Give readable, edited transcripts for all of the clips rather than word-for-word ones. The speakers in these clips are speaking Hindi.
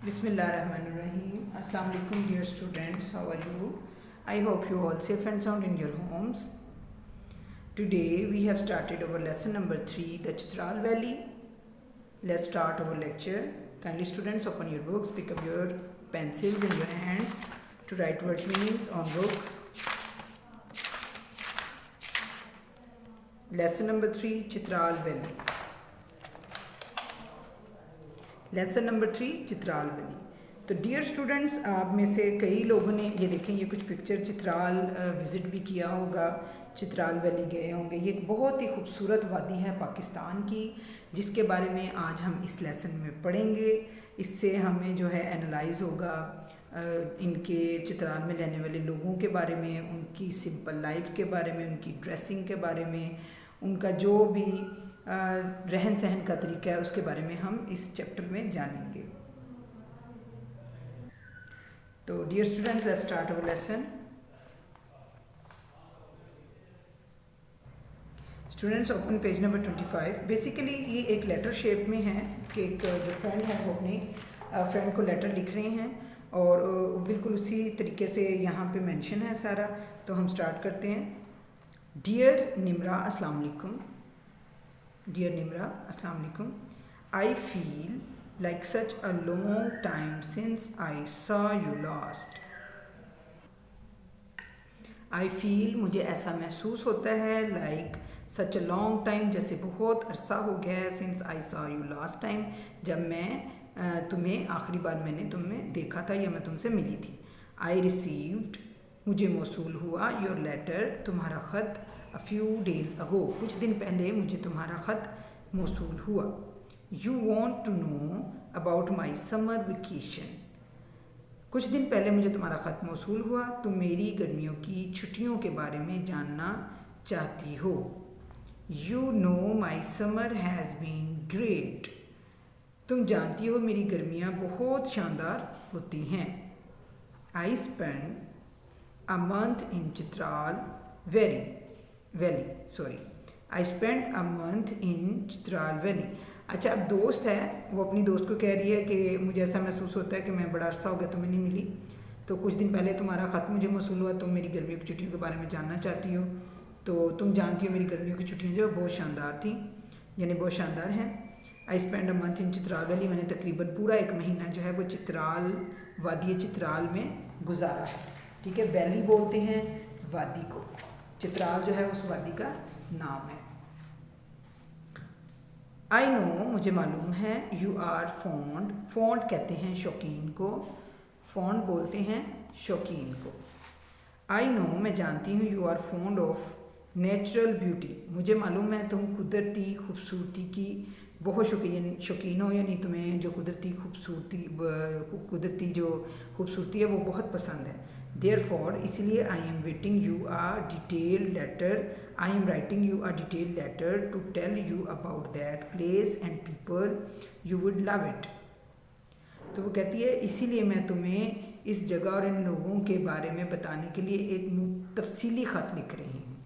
Bismillahirrahmanirrahim. Assalamu alaikum dear students. How are you? I hope you all safe and sound in your homes. Today we have started our lesson number 3, the Chitral Valley. Let's start our lecture. Kindly students open your books, pick up your pencils in your hands to write word meanings on book. Lesson number 3, Chitral Valley. Lesson number 3, Chitral valley. तो डियर स्टूडेंट्स, आप में से कई लोगों ने ये देखें, ये कुछ पिक्चर चित्राल विज़िट भी किया होगा, चित्राल वैली गए होंगे। ये एक बहुत ही खूबसूरत वादी है पाकिस्तान की, जिसके बारे में आज हम इस लेसन में पढ़ेंगे। इससे हमें जो है एनालाइज होगा इनके चित्राल में रहने वाले लोगों के बारे में, उनकी सिंपल लाइफ के बारे में, उनकी ड्रेसिंग के बारे में, उनका जो भी रहन सहन का तरीका है उसके बारे में हम इस चैप्टर में जानेंगे। तो dear students, let's start our lesson. Students open page number 25। Basically ये एक लेटर शेप में है कि एक जो फ्रेंड है वो अपने फ्रेंड को लेटर लिख रहे हैं और बिल्कुल उसी तरीके से यहाँ पे मेंशन है सारा। तो हम स्टार्ट करते हैं। डियर निम्रा, अस्सलाम वालेकुम। Dear Nimra, Assalamu alaikum. I feel like such a long time since I saw you last. I feel, मुझे ऐसा महसूस होता है, like such a long time, जैसे बहुत अरसा हो गया है, since I saw you last time, जब मैं तुम्हें आखिरी बार मैंने तुम्हें देखा था या मैं तुमसे मिली थी। I received, मुझे मौसूल हुआ, your letter, तुम्हारा ख़त, A few days ago, कुछ दिन पहले मुझे तुम्हारा ख़त मौसूल हुआ। You want to know about my summer vacation. कुछ दिन पहले मुझे तुम्हारा ख़त मौसूल हुआ, तुम मेरी गर्मियों की छुट्टियों के बारे में जानना चाहती हो। You know my summer has been great. तुम जानती हो मेरी गर्मियाँ बहुत शानदार होती हैं। I spent a month in Chitral Valley. I spent a month in Chitral valley. अच्छा, अब दोस्त है, वो अपनी दोस्त को कह रही है कि मुझे ऐसा महसूस होता है कि मैं बड़ा अरसा हो गया तुम्हें नहीं मिली, तो कुछ दिन पहले तुम्हारा ख़त मुझे मौसूल हुआ, तुम मेरी गर्मियों की छुट्टियों के बारे में जानना चाहती हो। तो तुम जानती हो मेरी गर्मियों की छुट्टियाँ जो बहुत शानदार थी, यानी बहुत शानदार हैं। आई spend a month in Chitral valley, मैंने तकरीबन पूरा एक महीना जो है वो चित्राल वादी चित्राल में गुजारा है। ठीक है, वैली बोलते हैं वादी को, चित्राल जो है उस वादी का नाम है। आई नो, मुझे मालूम है, यू आर फॉन्ड, फॉन्ड कहते हैं शौकीन को, फॉन्ड बोलते हैं शौकीन को। आई नो, मैं जानती हूँ, you are fond of natural beauty, मुझे मालूम है तुम कुदरती खूबसूरती की बहुत शौकीन हो, यानी तुम्हें जो कुदरती जो खूबसूरती है वो बहुत पसंद है। Therefore, इसलिए I am writing you a detailed letter. I am writing you a detailed letter to tell you about that place and people. You would love it. तो वो कहती है इसीलिए मैं तुम्हें इस जगह और इन लोगों के बारे में बताने के लिए एक तफसीली ख़त लिख रही हूँ,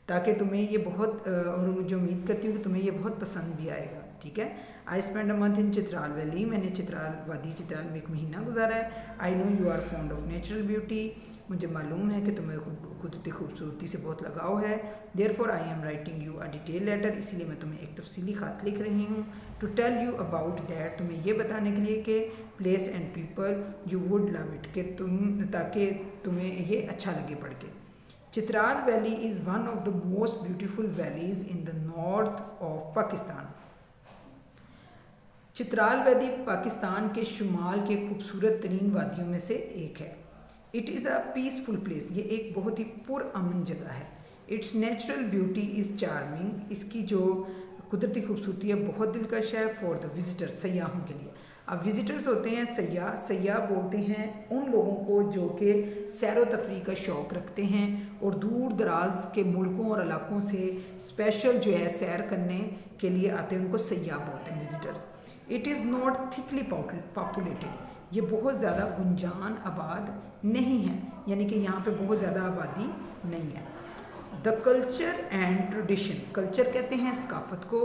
ताकि तुम्हें ये बहुत, और मुझे उम्मीद करती हूँ कि तुम्हें ये बहुत पसंद भी आएगा। ठीक है। I spend a month in Chitral valley, मैंने चित्राल वादी चित्राल में एक महीना गुजारा है। I know you are fond of natural beauty, मुझे मालूम है कि तुम्हें कुदरती खूबसूरती से बहुत लगाव है। Therefore I am writing you a detail letter, इसीलिए मैं तुम्हें एक तफसीली ख़त लिख रही हूँ। To tell you about that, तुम्हें ये बताने के लिए कि place and people you would love it, कि ताकि तुम्हें ये अच्छा लगे पढ़ के। Chitral valley is one of the most beautiful valleys in the north of Pakistan. Chitral valley Pakistan के शुमाल के खूबसूरत तरीन वादियों में से एक है। It is a peaceful place, ये एक बहुत ही पुरअमन जगह है। It's natural beauty is charming, इसकी जो कुदरती खूबसूरती है बहुत दिलकश है। फॉर द विजिटर, सयाहों के लिए। अब विजिटर्स होते हैं सयाह, सयाह बोलते हैं उन लोगों को जो कि सैर व तफरी का शौक़ रखते हैं और दूर दराज के मुल्कों और इलाकों से स्पेशल जो है सैर करने के लिए आते हैं, उनको सयाह बोलते हैं, visitors. It is not thickly populated, ये बहुत ज़्यादा गुंजान आबाद नहीं है, यानी कि यहाँ पे बहुत ज़्यादा आबादी नहीं है। The culture and tradition, culture कहते हैं सकाफ़त को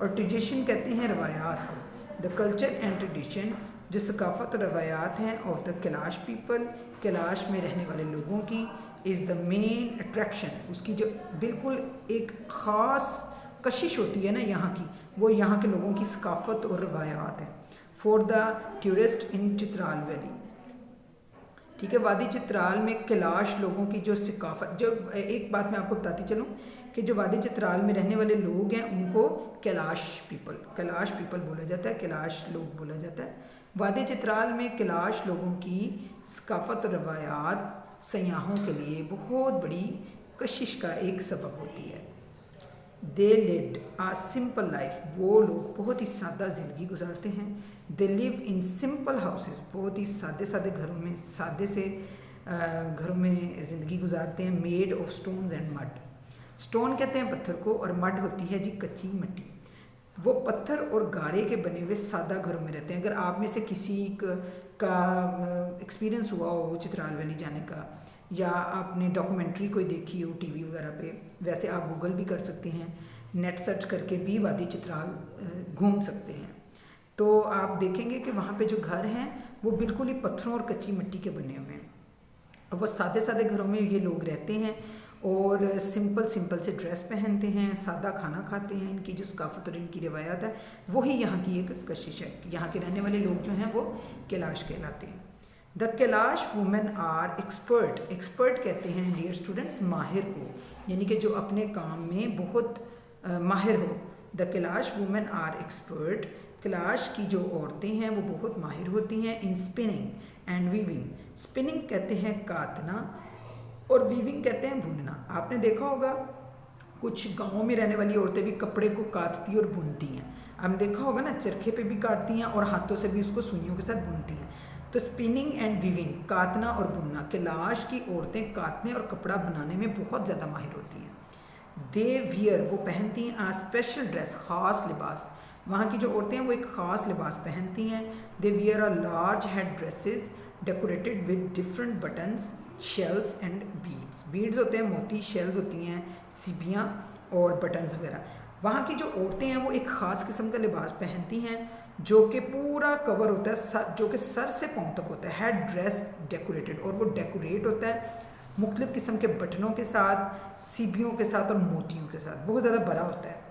और ट्रेडिशन कहते हैं रवायात को। द कल्चर एंड ट्रेडिशन, जो सकाफ़त और रवायात हैं, of the Kailash people, Kailash में रहने वाले लोगों की, इज़ द मेन अट्रैक्शन, उसकी जो बिल्कुल एक ख़ास कशिश होती है ना यहाँ की, वो यहाँ के लोगों की सकाफ़त और रवायात है। For the tourist in Chitral valley, ठीक है, वादी चित्राल में कैलाश लोगों की जो सकाफ़त, जो एक बात मैं आपको बताती चलूँ कि जो वादी चित्राल में रहने वाले लोग हैं उनको कैलाश पीपल बोला जाता है, कैलाश लोग बोला जाता है। वादी चित्राल में कैलाश लोगों की सकाफ़त और रवायात सयाहों के लिए बहुत बड़ी कशिश का एक सबब होती है। दे लिड आ सिंपल लाइफ, वो लोग बहुत ही सादा ज़िंदगी गुजारते हैं। They live in simple houses, बहुत ही सादे घरों में, सादे से घरों में ज़िंदगी गुजारते हैं। Made of stones and mud, stone कहते हैं पत्थर को और मड होती है जी कच्ची मिट्टी। वो पत्थर और गारे के बने हुए सादा घरों में रहते हैं। अगर आप में से किसी का एक्सपीरियंस हुआ हो चित्राल वैली जाने का, या आपने डॉक्यूमेंट्री कोई देखी हो टीवी वगैरह पे, वैसे आप गूगल भी कर सकते हैं, नेट सर्च करके भी वादी चित्राल घूम सकते हैं, तो आप देखेंगे कि वहाँ पे जो घर हैं वो बिल्कुल ही पत्थरों और कच्ची मिट्टी के बने हुए हैं। वो सादे घरों में ये लोग रहते हैं और सिंपल से ड्रेस पहनते हैं, सादा खाना खाते हैं। इनकी जो सकाफ़त और इनकी रिवायत है वही यहाँ की एक कशिश है। यहाँ के रहने वाले लोग जो हैं वो कैलाश कहलाते हैं। The Kalash women are expert कहते हैं डियर स्टूडेंट्स माहिर को, यानी कि जो अपने काम में बहुत माहिर हो। The Kalash women are expert, Kalash की जो औरतें हैं वो बहुत माहिर होती हैं in spinning and weaving. Spinning कहते हैं काटना और वीविंग कहते हैं बुनना। आपने देखा होगा कुछ गाँव में रहने वाली औरतें भी कपड़े को काटती और बुनती हैं। आपने देखा होगा ना, चरखे पे भी काटती हैं और हाथों से भी उसको सुइयों के साथ बुनती हैं। तो स्पिनिंग एंड वीविंग, काटना और बुनना, कैलाश की औरतें काटने और कपड़ा बनाने में बहुत ज़्यादा माहिर होती हैं। दे वियर, वो पहनती हैं आ स्पेशल ड्रेस, ख़ास लिबास। वहाँ की जो औरतें हैं वो एक ख़ास लिबास पहनती हैं। They wear a large head dresses decorated with different buttons, shells and beads. Beads होते हैं मोती, शेल्स होती हैं सिबियाँ और बटन्स वगैरह। वहाँ की जो औरतें हैं वो एक ख़ास किस्म का लिबास पहनती हैं जो कि पूरा कवर होता है, जो कि सर से पाँव तक होता है। हेड ड्रेस डेकोरेटेड, और वो डेकोरेट होता है मुख्तलिफ़ किस्म के बटनों के साथ, सीबियों के साथ और मोतियों के साथ, बहुत ज़्यादा बड़ा होता है।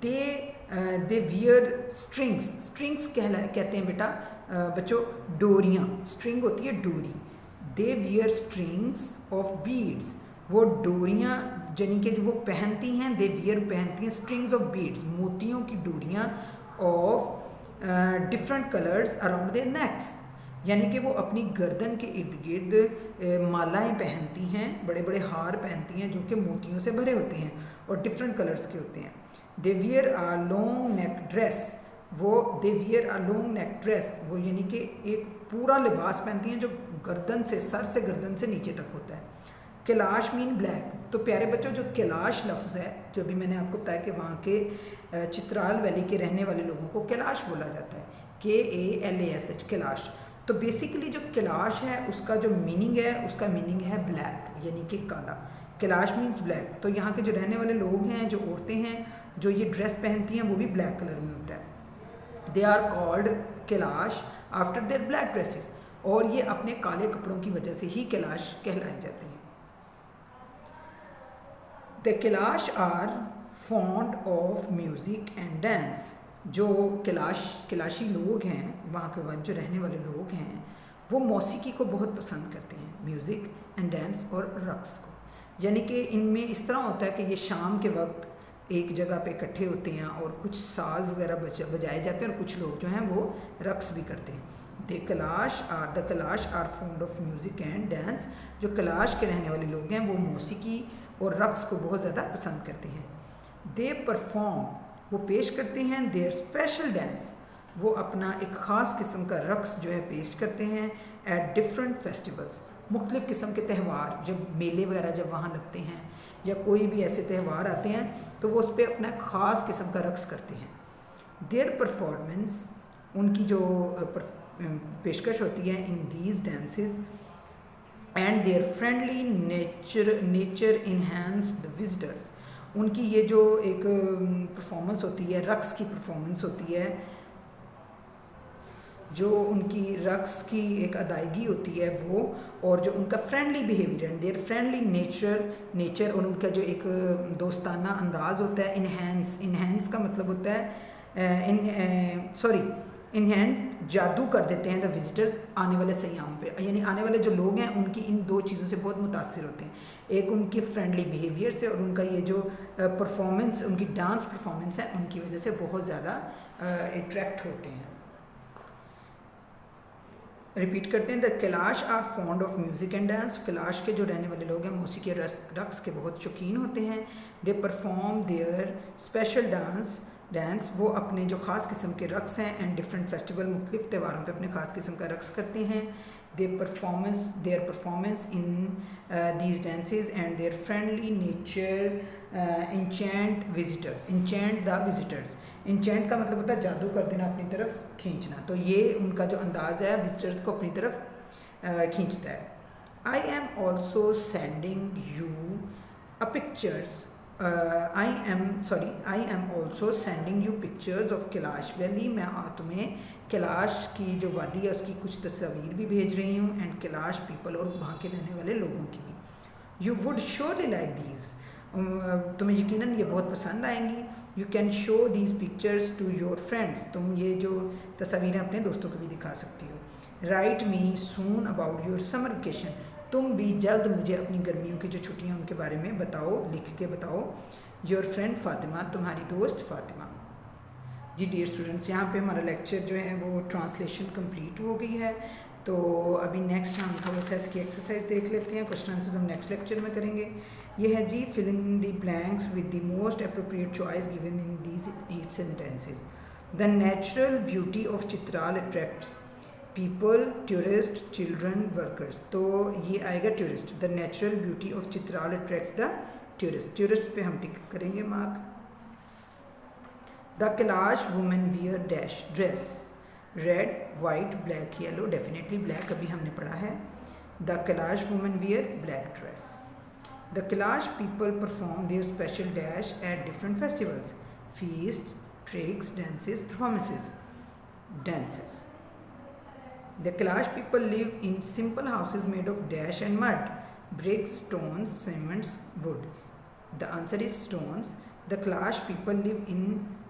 दे वियर स्ट्रिंग्स कहते हैं बेटा बच्चों डोरियाँ, स्ट्रिंग होती है डोरी। They wear strings of beads, वो डोरियाँ यानी कि जो वो पहनती हैं, दे वियर पहनती हैं स्ट्रिंग्स ऑफ बीड्स, मोतियों की डोरियाँ, of different colours around their necks, यानी कि वो अपनी गर्दन के इर्द गिर्द मालाएँ पहनती हैं, बड़े बड़े हार पहनती हैं जो कि मोतियों से भरे होते हैं और डिफरेंट कलर्स के होते हैं। They wear a long neck dress, they wear a long neck dress, वो यानी कि एक पूरा लिबास पहनती हैं जो गर्दन से, सर से गर्दन से नीचे तक होता है। कैलाश मीन ब्लैक, तो प्यारे बच्चों जो कैलाश लफ्ज़ है, जो भी मैंने आपको बताया कि वहाँ के चित्राल वैली के रहने वाले लोगों को कैलाश बोला जाता है, KALASH कैलाश। तो बेसिकली जो कैलाश है उसका जो मीनिंग है, उसका मीनिंग है ब्लैक, यानी कि काला। Kailash means black. तो यहाँ के जो रहने वाले लोग हैं, जो औरतें हैं, जो ये ड्रेस पहनती हैं, वो भी ब्लैक कलर में होता है। They are called Kalash after their black dresses, और ये अपने काले कपड़ों की वजह से ही कैलाश कहलाए जाते हैं। The Kalash are fond of music and dance, जो कैलाशी लोग हैं, वहाँ के जो रहने वाले लोग हैं, वो मौसीकी को बहुत पसंद करते हैं, म्यूज़िक एंड डांस और रक्स को। यानी कि इनमें इस तरह होता है कि ये शाम के वक्त एक जगह पे इकट्ठे होते हैं और कुछ साज वगैरह बजाए जाते हैं और कुछ लोग जो हैं वो रक्स भी करते हैं। The Kalash are fond of music and dance, जो कैलाश के रहने वाले लोग हैं वो मौसीकी और रक्स को बहुत ज़्यादा पसंद करते हैं। दे परफॉर्म, वो पेश करते हैं, देयर स्पेशल डांस, वो अपना एक ख़ास किस्म का रक्स जो है पेश करते हैं एट डिफरेंट फेस्टिवल्स, मुख्तलिफ़ किस्म के त्यौहार, जब मेले वगैरह जब वहाँ लगते हैं या कोई भी ऐसे त्यौहार आते हैं तो वो उस पर अपना ख़ास किस्म का रक्स करते हैं। देयर परफॉर्मेंस, उनकी जो पेशकश होती है in these dances and their friendly nature enhance the visitors, उनकी ये जो एक परफॉर्मेंस होती है, रक्स की परफॉर्मेंस होती है, जो उनकी रक्स की एक अदायगी होती है वो, और जो उनका friendly behaviour and their friendly nature और उनका जो एक दोस्ताना अंदाज़ होता है, इन्हेंस का मतलब होता है इन्हेंस जादू कर देते हैं द विजिटर्स, आने वाले सयाहों पे, यानी आने वाले जो लोग हैं उनकी इन दो चीज़ों से बहुत मुतासिर होते हैं, एक उनकी फ्रेंडली बिहेवियर से और उनका ये जो परफॉर्मेंस, उनकी डांस परफॉर्मेंस है, उनकी वजह से बहुत ज़्यादा अट्रैक्ट होते हैं। रिपीट करते हैं, the Kalash are fond of music and dance, Kalash के जो रहने वाले लोग हैं मौसीकी रक्स के बहुत शौकीन होते हैं। They perform their special dance, वो अपने जो ख़ास किस्म के रक्स हैं एंड डिफरेंट फेस्टिवल, मुख्तलिफ त्योहारों पे अपने ख़ास किस्म का रक्स करते हैं। Their performance in these dances and their friendly nature enchant the visitors. Enchant का मतलब होता है जादू कर देना, अपनी तरफ खींचना, तो ये उनका जो अंदाज़ है विजिटर्स को अपनी तरफ खींचता है। I am also sending you a pictures, I am also sending you pictures of Kailash valley, मैं तुम्हें कैलाश की जो वादी है उसकी कुछ तस्वीर भी भेज रही हूँ, एंड कैलाश पीपल, और वहाँ के रहने वाले लोगों की भी। You would surely like these, तुम्हें यकीनन ये बहुत पसंद आएंगी। You can show these pictures to your friends, तुम ये जो तस्वीरें अपने दोस्तों को भी दिखा सकती हो। Right me soon about your summer vacation, तुम भी जल्द मुझे अपनी गर्मियों की जो छुट्टियां उनके बारे में बताओ, लिख के बताओ। योर फ्रेंड फातिमा, तुम्हारी दोस्त फातिमा। जी डियर स्टूडेंट्स, यहाँ पे हमारा लेक्चर जो है वो ट्रांसलेशन कंप्लीट हो गई है, तो अभी नेक्स्ट हम थोड़ा सा इसकी एक्सरसाइज देख लेते हैं। क्वेश्चन आंसर्स हम नेक्स्ट लेक्चर में करेंगे। ये है जी, fill in the blanks with the most appropriate choice given in these 8 sentences. The natural beauty of Chitral attracts people, tourist, children, workers, तो ये आएगा tourist. The natural beauty of Chitral attracts the tourist, tourist पे हम टिक करेंगे mark. The Kalash women wear dash dress, red, white, black, yellow, definitely black, अभी हमने पढ़ा है। The Kalash women wear black dress. The Kailash people perform their special dash at different festivals, feasts, tricks, dances, performances, dances. The Kailash people live in simple houses made of dash and mud, bricks, stones, cements, wood. The answer is stones. The Kailash people live in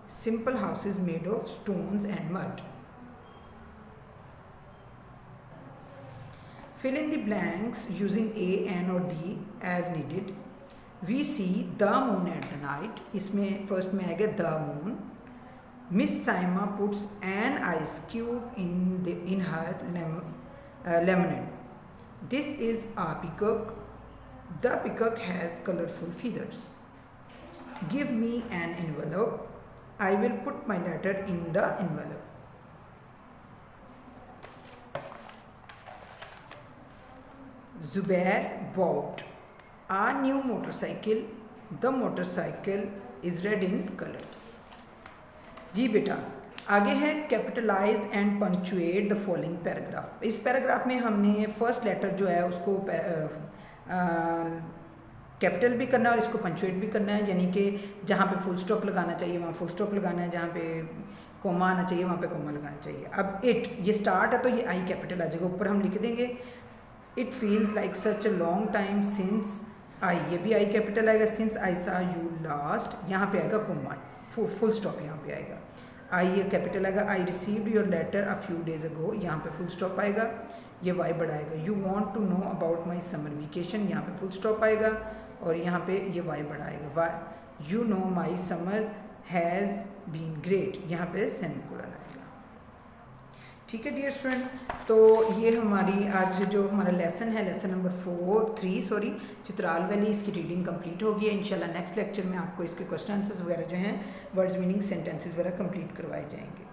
simple houses made of stones and mud. Fill in the blanks using A, N or D as needed. We see the moon at the night. इसमें फर्स्ट में आएगा the moon. Miss Saima puts an ice cube in her lemonade. This is a peacock. The peacock has colorful feathers. Give me an envelope. I will put my letter in the envelope. Zubair bought a new motorcycle. The motorcycle is red in color. जी बेटा, आगे है capitalise and punctuate the following paragraph. इस पैराग्राफ में हमने फर्स्ट लेटर जो है उसको कैपिटल भी करना है और इसको पंक्चुएट भी करना है, यानी कि जहाँ पे फुल स्टॉप लगाना चाहिए वहाँ फुल स्टॉप लगाना है, जहाँ पे कोमा आना चाहिए वहाँ पे कोमा लगाना चाहिए। अब इट, ये स्टार्ट है तो ये आई कैपिटल आ जाएगा, ऊपर हम लिख देंगे it feels like such a long time since I, ये भी आई कैपिटल आएगा। सिंस आई सा यू लास्ट, यहाँ पे आएगा कोमा, फुल स्टॉप यहाँ पे आएगा। आई ये कैपिटल आएगा। I received your letter a few days ago, यहाँ पे फुल स्टॉप आएगा, ये वाई बढ़ाएगा। You want to know about my summer vacation, यहाँ पे फुल स्टॉप आएगा और यहाँ पे ये वाई बढ़ाएगा। Why you know my summer has been great, यहाँ पे सेमीकोलन आएगा। ठीक है डियर स्टूडेंट्स, तो ये हमारी आज जो हमारा लेसन है, लेसन नंबर 3 चित्राल वैली, इसकी रीडिंग कंप्लीट होगी। इंशाल्लाह नेक्स्ट लेक्चर में आपको इसके क्वेश्चन आंसर्स वगैरह जो हैं, वर्ड्स मीनिंग, सेंटेंसेस वगैरह कंप्लीट करवाए जाएंगे।